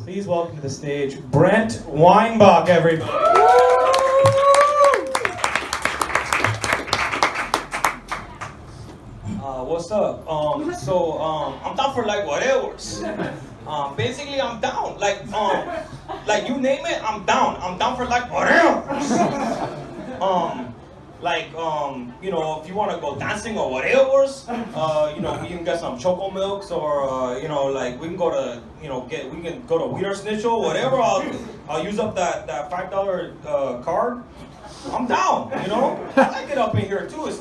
Please welcome to the stage Brent Weinbach, everybody. What's up? I'm down for like whatever's. Basically, I'm down. Like you name it, I'm down. I'm down for like whatever's. If you want to go dancing or whatever's, we can get some choco milks or, we can go to, we can go to Wiener Schnitzel, whatever. I'll use up that $5 card. I'm down, I like it up in here too. It's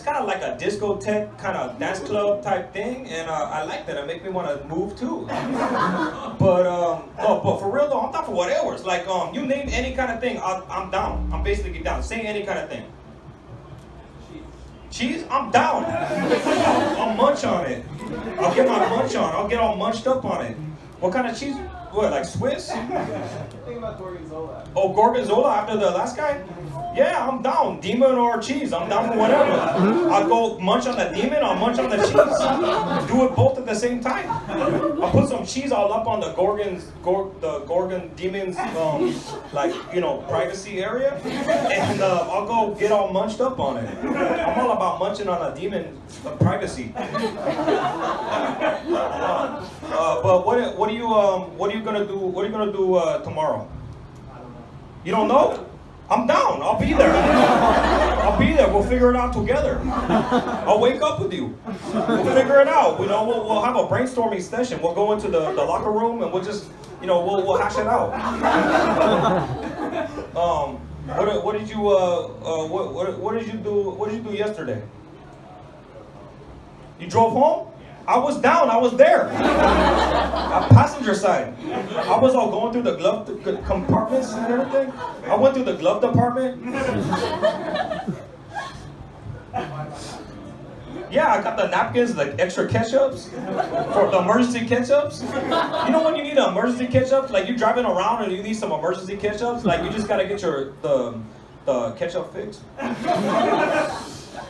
kind of like a discotheque kind of dance club type thing, and I like that. It makes me want to move too. But for real though, I'm down for whatever's. You name any kind of thing, I'm down. I'm basically down. Say any kind of thing. Cheese? I'm down. I'll munch on it. I'll get my munch on. I'll get all munched up on it. What kind of cheese? What, like Swiss? Think about Gorgonzola. Oh, Gorgonzola after the last guy? Yeah, I'm down. Demon or cheese, I'm down for whatever. I'll go munch on the demon, I'll munch on the cheese. Do it both at the same time. I'll put some cheese all up on the Gorgon demon's, privacy area. And I'll go get all munched up on it. I'm all about munching on a demon's privacy. But what are you gonna do tomorrow? You don't know? I'm down. I'll be there. I'll be there. We'll figure it out together. I'll wake up with you. We'll figure it out. We'll have a brainstorming session. We'll go into the locker room and we'll just, we'll hash it out. What did you do? What did you do yesterday? You drove home? I was down. I was there. Passenger side. I was all going through the glove compartments and everything. I went through the glove department. Yeah, I got the napkins, like extra ketchups for the emergency ketchups. You know when you need an emergency ketchup? Like you're driving around and you need some emergency ketchups. Like you just gotta get the ketchup fix.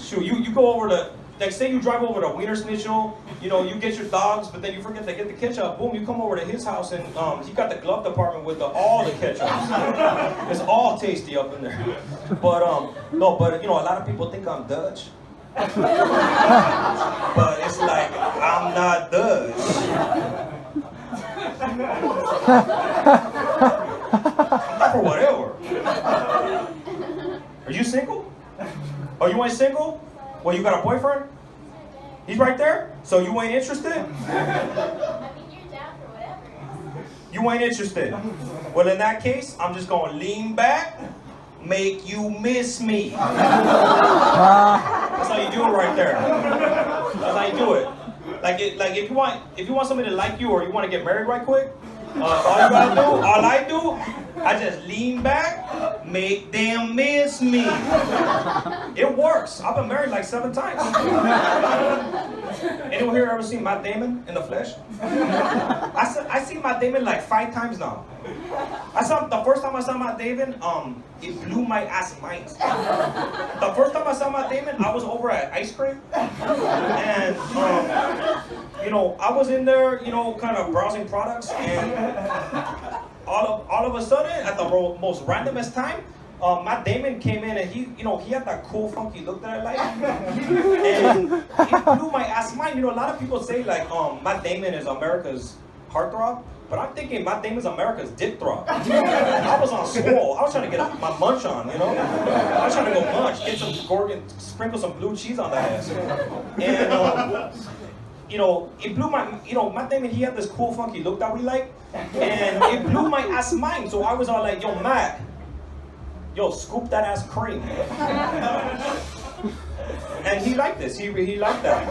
Shoot, you go over to. Like say you drive over to Wiener Schnitzel, you get your dogs, but then you forget to get the ketchup. Boom, you come over to his house and he got the glove department with all the ketchups. It's all tasty up in there. But a lot of people think I'm Dutch. But it's like I'm not Dutch. I'm not for whatever. Are you single? Oh, you ain't single? Well, you got a boyfriend? He's right there? So you ain't interested? I mean, you're down for whatever. You ain't interested? Well, in that case, I'm just gonna lean back, make you miss me. That's how you do it right there. That's how you do it. Like if you want somebody to like you or you want to get married right quick, all I do, I just lean back, make them miss me. It works. I've been married like 7 times. Anyone here ever seen Matt Damon in the flesh? I seen Matt Damon like 5 times now. The first time I saw Matt Damon, it blew my ass mind. The first time I saw Matt Damon, I was over at Ice Cream, and I was in there, kind of browsing products, and all of a sudden, at the most randomest time, Matt Damon came in and he had that cool funky look that I like, and it blew my ass mind. A lot of people say like Matt Damon is America's heartthrob. But I'm thinking Matt Damon's America's dick throb. I was on swole. I was trying to get my munch on, I was trying to go munch, get some Gorgon, sprinkle some blue cheese on that ass. And, it blew my, Matt Damon, he had this cool funky look that we like. And it blew my ass mind. So I was all like, yo, Matt, scoop that ass cream. And he liked this. He liked that.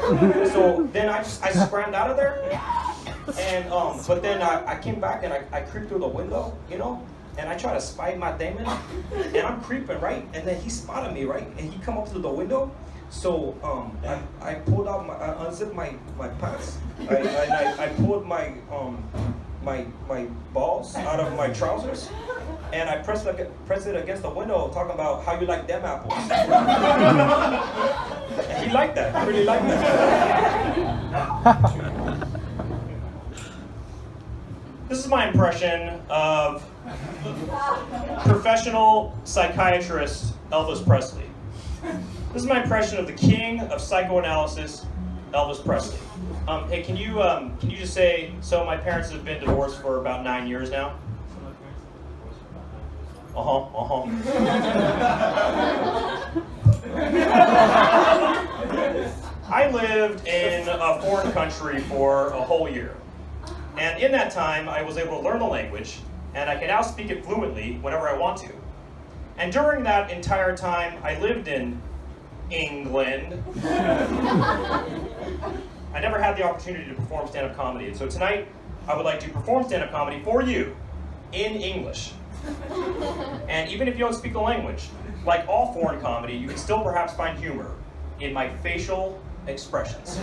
So then I scrammed out of there. And but then I came back and I creeped through the window, and I tried to spy Matt Damon, and I'm creeping, right? And then he spotted me, right? And he come up through the window. So I pulled out I unzipped my pants. I pulled my balls out of my trousers, and I pressed it against the window, talking about how you like them apples. And he liked that. He really liked that. This is my impression of professional psychiatrist Elvis Presley. This is my impression of the king of psychoanalysis, Elvis Presley. Hey, can you just say, so my parents have been divorced for about 9 years now? I lived in a foreign country for a whole year. And in that time, I was able to learn the language, and I can now speak it fluently whenever I want to. And during that entire time I lived in England, I never had the opportunity to perform stand-up comedy. And so tonight, I would like to perform stand-up comedy for you in English. And even if you don't speak the language, like all foreign comedy, you can still perhaps find humor in my facial expressions.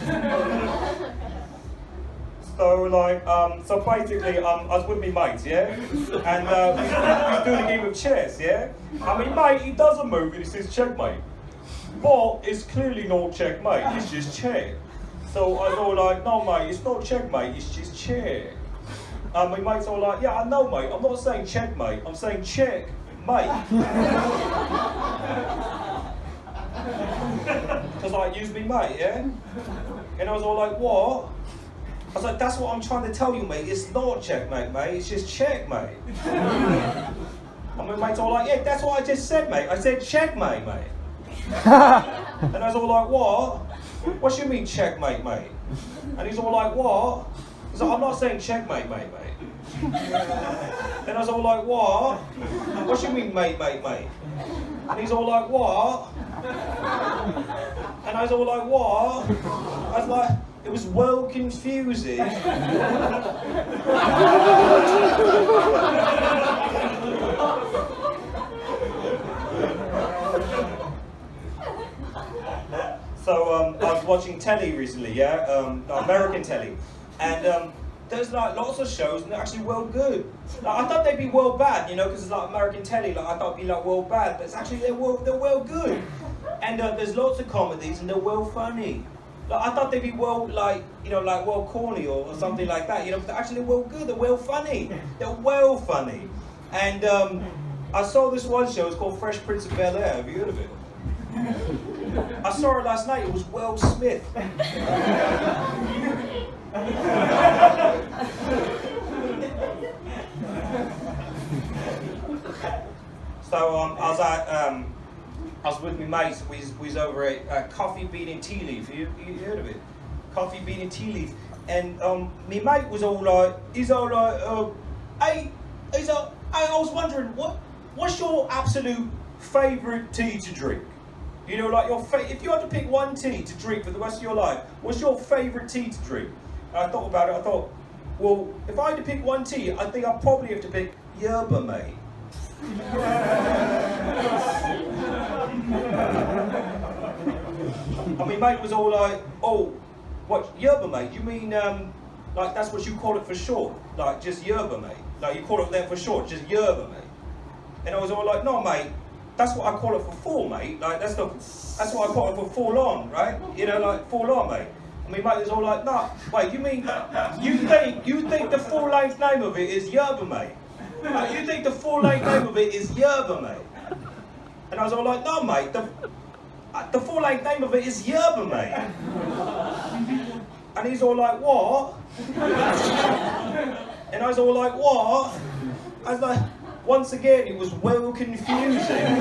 So basically, I was with me mates, yeah? And we was doing a game of chess, yeah? I mean, mate, he does a move and he says checkmate. But it's clearly not checkmate, it's just check. So I was all like, no mate, it's not checkmate, it's just check. And my mates all like, yeah, I know mate, I'm not saying checkmate, I'm saying check, mate. Because like, use me mate, yeah? And I was all like, what? I was like, that's what I'm trying to tell you, mate. It's not checkmate, mate. It's just checkmate. And my mate's all like, yeah, that's what I just said, mate. I said checkmate, mate. And I was all like, what? What do you mean checkmate, mate? And he's all like, what? He's like, I'm not saying checkmate, mate. And I was all like, what? What do you mean mate? And he's all like, what? And I was all like, what? I was like, it was well confusing. So I was watching telly recently, yeah, American telly, and there's like lots of shows and they're actually well good. Like, I thought they'd be well bad, you know, because it's like American telly. Like I thought it'd be like well bad, but it's actually they're well good. And there's lots of comedies and they're well funny. Like, I thought they'd be well like you know like well corny or something like that, you know. But they're actually well good. They're well funny. They're well funny. And I saw this one show. It's called Fresh Prince of Bel-Air. Have you heard of it? I saw it last night. It was Will Smith. So I was with my mates. We was over at Coffee Bean and Tea Leaf. You heard of it? Coffee Bean and Tea Leaf. And my mate was all like, hey, I was wondering what's your absolute favourite tea to drink? You know, like if you had to pick one tea to drink for the rest of your life, what's your favourite tea to drink? And I thought about it. I thought, well, if I had to pick one tea, I think I'd probably have to pick yerba mate. And my mate was all like, oh, what, yerba mate? You mean, like that's what you call it for short? Like just yerba mate? Like you call it that for short, just yerba mate? And I was all like, no mate, that's what I call it for full, mate. Like that's what I call it for full on, right? You know, like full on, mate. And my mate was all like, no, wait, you mean, you think the full length name of it is yerba mate? Like, you think the full length name of it is yerba mate? And I was all like, no mate, the full length name of it is yerba mate. And he's all like, what? And I was all like, what? I was like, once again, it was well confusing.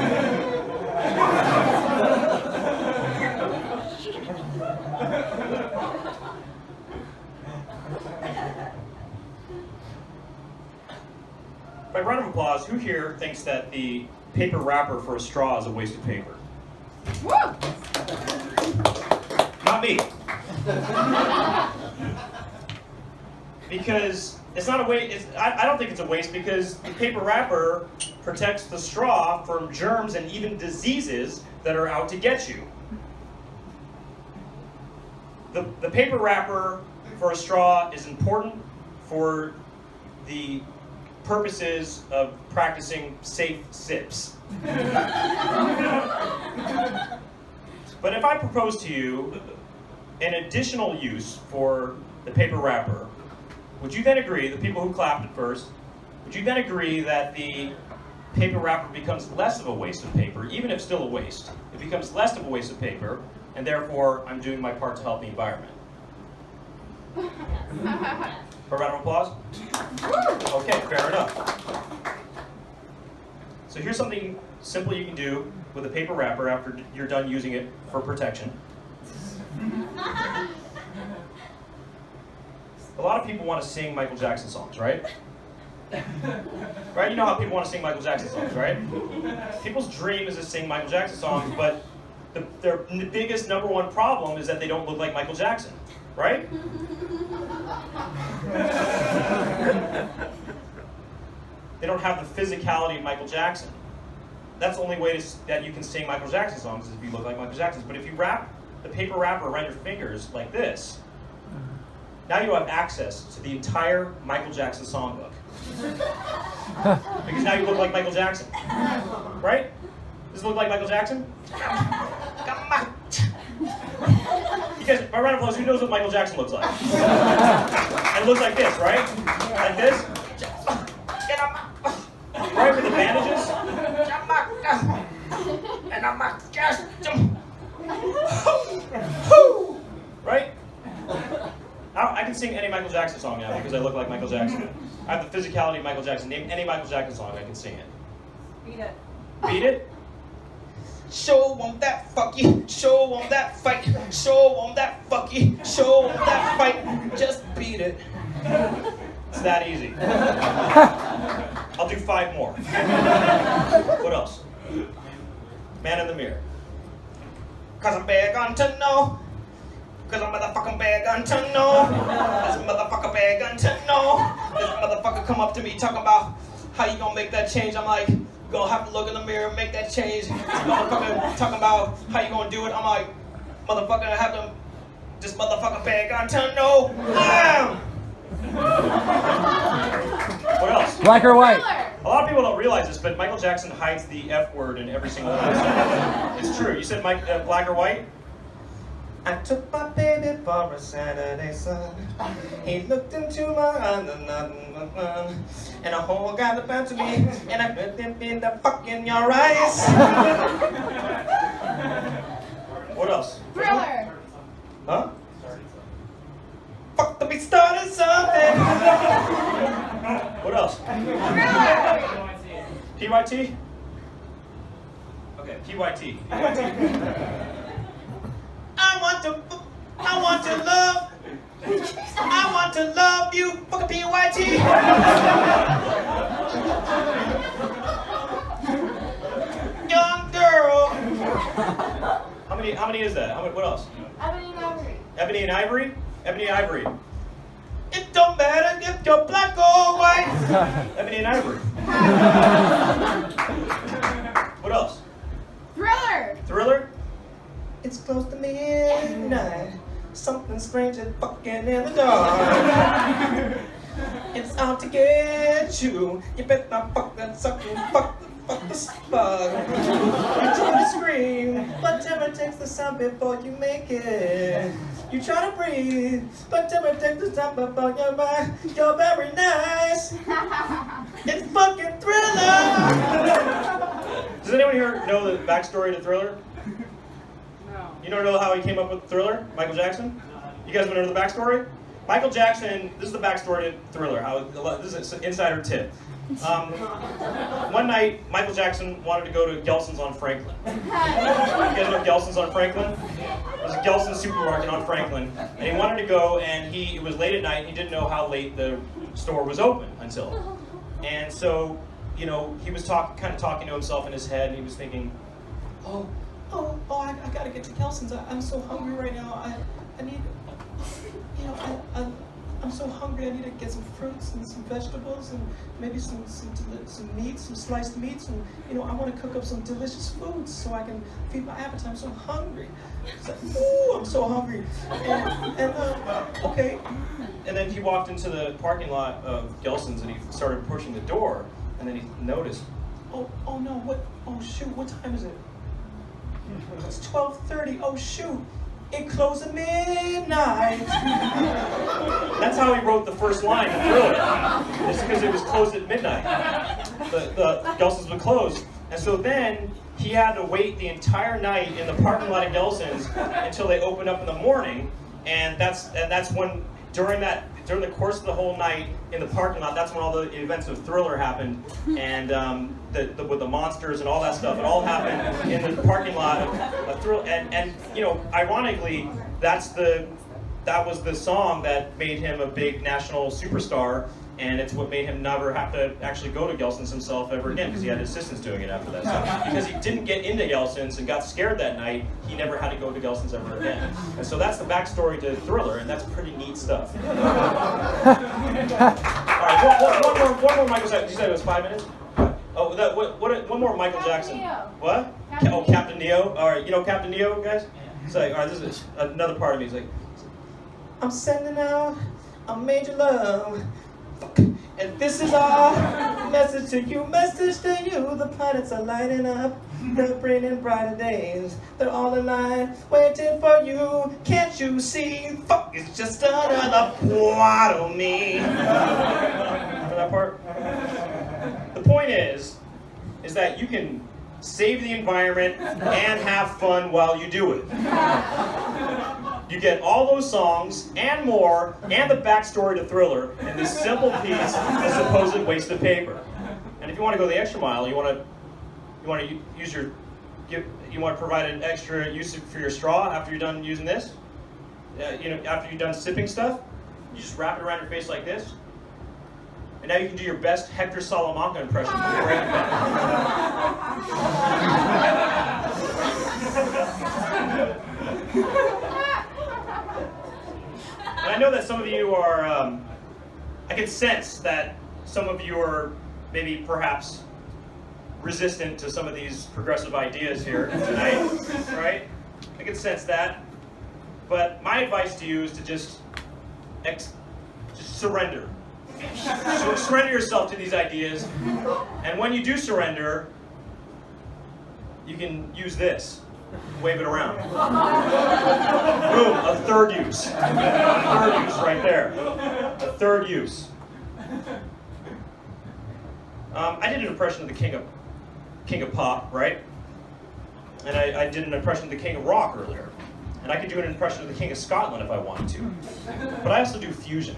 By round of applause, who here thinks that the paper wrapper for a straw is a waste of paper? Woo! Not me. Because it's not a waste. I don't think it's a waste because the paper wrapper protects the straw from germs and even diseases that are out to get you. The paper wrapper for a straw is important for the purposes of practicing safe sips. But if I propose to you an additional use for the paper wrapper, would you then agree, the people who clapped at first, would you then agree that the paper wrapper becomes less of a waste of paper, even if still a waste? It becomes less of a waste of paper, and therefore I'm doing my part to help the environment. For a round of applause? Okay, fair enough. So here's something simple you can do with a paper wrapper after you're done using it for protection. A lot of people want to sing Michael Jackson songs, right? Right? You know how people want to sing Michael Jackson songs, right? People's dream is to sing Michael Jackson songs, but their biggest number one problem is that they don't look like Michael Jackson, right? They don't have the physicality of Michael Jackson. That's the only way that you can sing Michael Jackson songs is if you look like Michael Jackson. But if you wrap the paper wrapper around your fingers like this, now you have access to the entire Michael Jackson songbook. Because now you look like Michael Jackson. Right? Does it look like Michael Jackson? Come on. Because, by round of applause, who knows what Michael Jackson looks like? And it looks like this, right? Like this. Right, with the bandages. And I'm right? I can sing any Michael Jackson song now because I look like Michael Jackson. I have the physicality of Michael Jackson. Name any Michael Jackson song, I can sing it. Beat it. Beat it? Show 'em that fuck you, show 'em that fight, show 'em that fuck you, show 'em that fight, just beat it. It's that easy. I'll do 5 more. What else? Man in the mirror. Cause I'm big on to know. Cause I'm motherfucking big on to know. This motherfucker big on to know. This motherfucker come up to me talking about how you gonna make that change. I'm like, you gonna have to look in the mirror and make that change. This motherfucker talking about how you gonna do it. I'm like, motherfucker, I have to, this motherfucker big on to know. What else? Black or white? A lot of people don't realize this, but Michael Jackson hides the F word in every single one of his songs. It's true. You said black or white? I took my baby for a Saturday sun. He looked into my eyes and a hole got up into me, and I put him in the fucking your eyes. What else? Thriller. Huh? Fuck the beat started something. What else? Thriller. PYT? Okay, PYT. I want to love you, fucking PYT. Young girl. How many is that? What else? Ebony and Ivory. Ebony and Ivory? Ebony and Ivory. It don't matter if you're black or white. Ebony and Ivory. What else? Thriller. Thriller? It's close to midnight. Something strange is fucking in the dark. It's out to get you. You better not fuck that sucker. Fuck the spot. You try to scream, but never takes the sound before you make it. You try to breathe, but never takes the sound before you're right. You're very nice. It's fucking Thriller. Does anyone here know the backstory to Thriller? No. You don't know how he came up with Thriller, Michael Jackson? You guys want to know the backstory? Michael Jackson, this is the backstory to Thriller. This is an insider tip. One night, Michael Jackson wanted to go to Gelson's on Franklin. You guys know Gelson's on Franklin? There's a Gelson's supermarket on Franklin, and he wanted to go, and it was late at night, and he didn't know how late the store was open until. And so, you know, he was kind of talking to himself in his head, and he was thinking, I gotta get to Gelson's. I'm so hungry right now. I need, you know, I'm so hungry. I need to get some fruits and some vegetables and maybe some meat, some sliced meats, and you know, I want to cook up some delicious foods so I can feed my appetite. I'm so hungry. It's like, ooh, I'm so hungry. Okay. And then he walked into the parking lot of Gelson's and he started pushing the door, and then he noticed, oh no, what? Oh shoot, what time is it? It's 12:30. Oh shoot. it closed at midnight. That's how he wrote the first line of Thriller. It's because it was closed at midnight. The Gelson's would close. And so then he had to wait the entire night in the parking lot of Gelson's until they opened up in the morning. And that's when during the course of the whole night in the parking lot, that's when all the events of Thriller happened, and with the monsters and all that stuff, it all happened in the parking lot of Thriller. And you know, ironically, that was the song that made him a big national superstar, and it's what made him never have to actually go to Gelson's himself ever again, because he had assistants doing it after that. So because he didn't get into Gelson's and got scared that night, he never had to go to Gelson's ever again. And so that's the backstory to Thriller, and that's pretty neat stuff. All right, one more Michael Jackson. You said it was 5 minutes? Oh, one more Michael Jackson. Neo. What? Captain Captain Neo. All right, you know Captain Neo, guys? He's like, all right, this is another part of me. He's like, I'm sending out a major love. And this is our message to you, the planets are lighting up, they're bringing brighter days, they're all in line, waiting for you, can't you see, fuck, it's just another part of me. Remember that part? The point is that you can save the environment and have fun while you do it. You get all those songs and more, and the backstory to Thriller in this simple piece of supposed waste of paper. And if you want to go the extra mile, you want to provide an extra use for your straw after you're done using this. After you're done sipping stuff, you just wrap it around your face like this. And now you can do your best Hector Salamanca impression from Breaking And I know that some of you are, I can sense that some of you are maybe perhaps resistant to some of these progressive ideas here tonight, right? I can sense that. But my advice to you is to just surrender. Surrender yourself to these ideas. And when you do surrender, you can use this. Wave it around. Boom, a third use. A third use right there. A third use. I did an impression of the King of Pop, right? And I did an impression of the King of Rock earlier. And I could do an impression of the King of Scotland if I wanted to. But I also do fusion.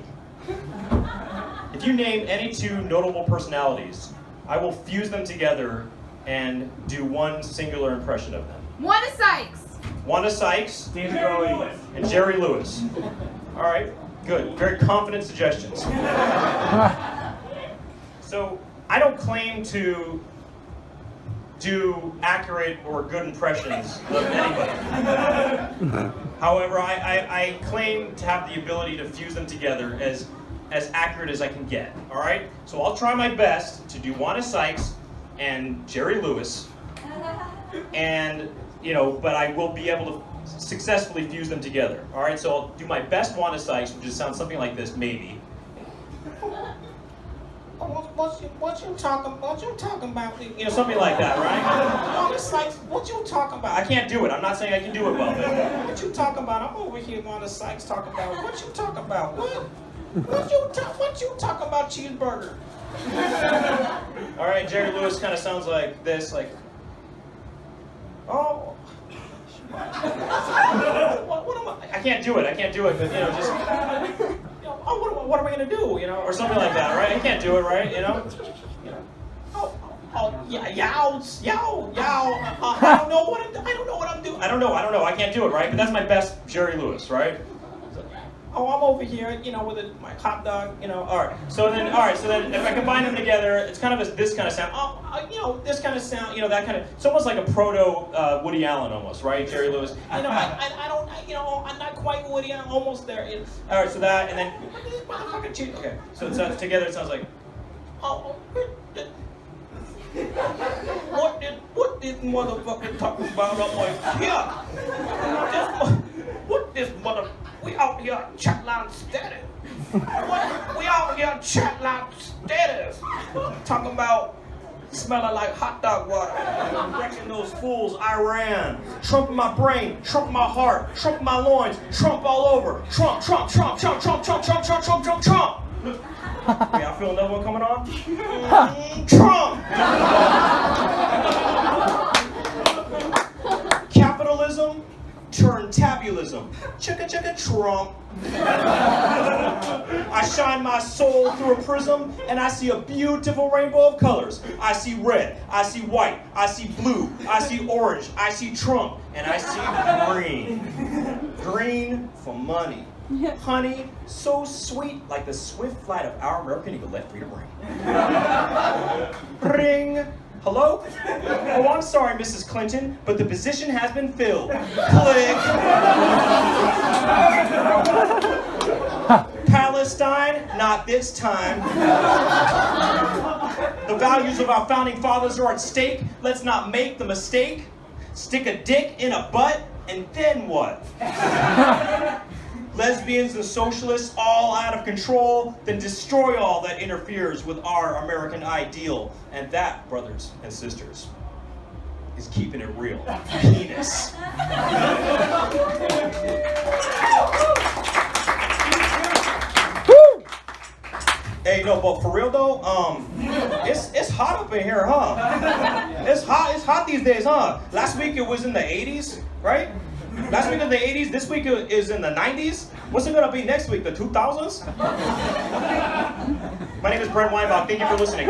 If you name any two notable personalities, I will fuse them together and do one singular impression of them. Wanda Sykes. Wanda Sykes, and Jerry Lewis. All right, good. Very confident suggestions. So I don't claim to do accurate or good impressions of anybody. However, I claim to have the ability to fuse them together as accurate as I can get. All right. So I'll try my best to do Wanda Sykes and Jerry Lewis, and but I will be able to successfully fuse them together. All right, so I'll do my best Wanda Sykes, which sounds something like this, maybe. What you talking about? Something like that, right? Wanda Sykes, what you talking about? I can't do it. I'm not saying I can do it well, but what you talking about? I'm over here, Wanda Sykes, talking about. What you talking about? What you talking about? Cheeseburger. All right, Jerry Lewis kind of sounds like this, like. Oh. What am I can't do it, but just oh, what are we gonna do, or something like that, right? I can't do it, right? I don't know what I'm doing. I don't know. I can't do it, right? But that's my best Jerry Lewis, right? Oh, I'm over here, with my hot dog, all right. So then if I combine them together, it's kind of this kind of sound. This kind of sound, that kind of, it's almost like a proto Woody Allen almost, right? Jerry Lewis. I don't, I'm not quite Woody Allen, almost there. All right, so that, and then, okay. So it sounds, together it sounds like, what this motherfucker talking about? I'm like, yeah. What this mother? We out here chatting steady. We out here chatting steady. Talking about smelling like hot dog water. Wrecking those fools, Iran. Trump in my brain, Trump in my heart, Trump in my loins, Trump all over. Trump, Trump, Trump, Trump, Trump, Trump, Trump, Trump, Trump, Trump, Trump. Yeah, I feel another one coming on. Trump. Capitalism turned tabulism. Chicka chicka Trump. I shine my soul through a prism and I see a beautiful rainbow of colors. I see red, I see white, I see blue, I see orange, I see Trump, and I see green. Green for money. Honey, so sweet, like the swift flight of our American eagle let free to ring. Ring. Hello? Oh, I'm sorry, Mrs. Clinton, but the position has been filled. Click. Palestine, not this time. The values of our founding fathers are at stake. Let's not make the mistake. Stick a dick in a butt, and then what? Lesbians and socialists all out of control, then destroy all that interferes with our American ideal. And that, brothers and sisters, is keeping it real. Penis. Hey, no, but for real though, it's hot up in here, huh? It's hot these days, huh? Last week it was in the 80s, right? Last week in the 80s, this week is in the 90s. What's it gonna be next week, the 2000s? My name is Brent Weinbach, thank you for listening.